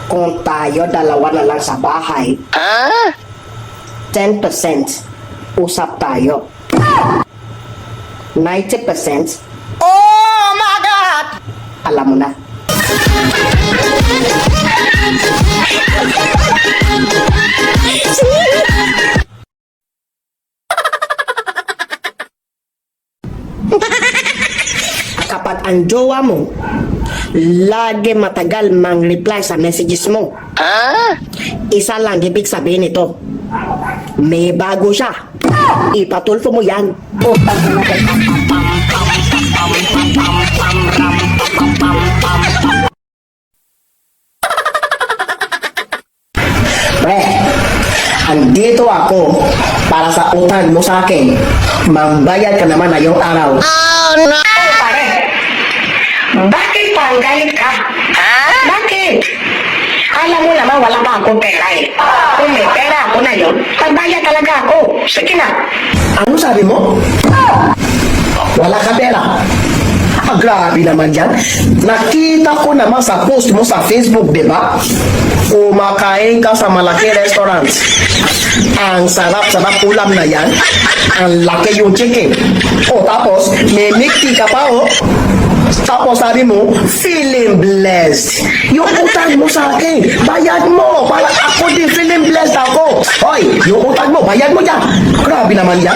Kung tayo dalawa na lang sa bahay, 10% usap tayo. 90%, Oh my God! alam mo na. Kapag ang jowa mo lagi matagal mang-reply sa messages mo, isa lang ibig sabihin ito, may bago siya. Ipatulfo mo yan. Pre, andito ako para sa utang mo sa akin. Magbayad ka naman ngayong araw. Pare, bakit parang galit ka? Bakit? Alam mo naman wala pa akong pera eh. Kung may pera ako na yun, pagbayad talaga ako. Sige na. Ano sabi mo? Wala ka pera. Grabe naman yan. Nakita ko naman sa post mo sa Facebook, di ba? Kumakain ka sa malaki restaurants. Ang sarap-sarap ulam na yan. Ang laki yung chicken. O tapos, may milk ka pa, oh. Tapos sabi mo, feeling blessed. Yung utang mo sa akin, bayad mo. Para ako din feeling blessed ako. Hoy, yung utang mo, bayad mo yan. Grabe naman yan.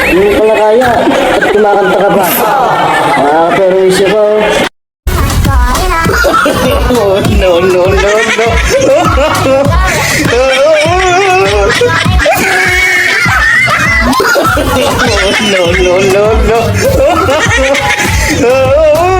Hindi ko pala kaya at kumakanta ka pa. Pero isip ko. Oh, no, no, no, no. No, no, no, no.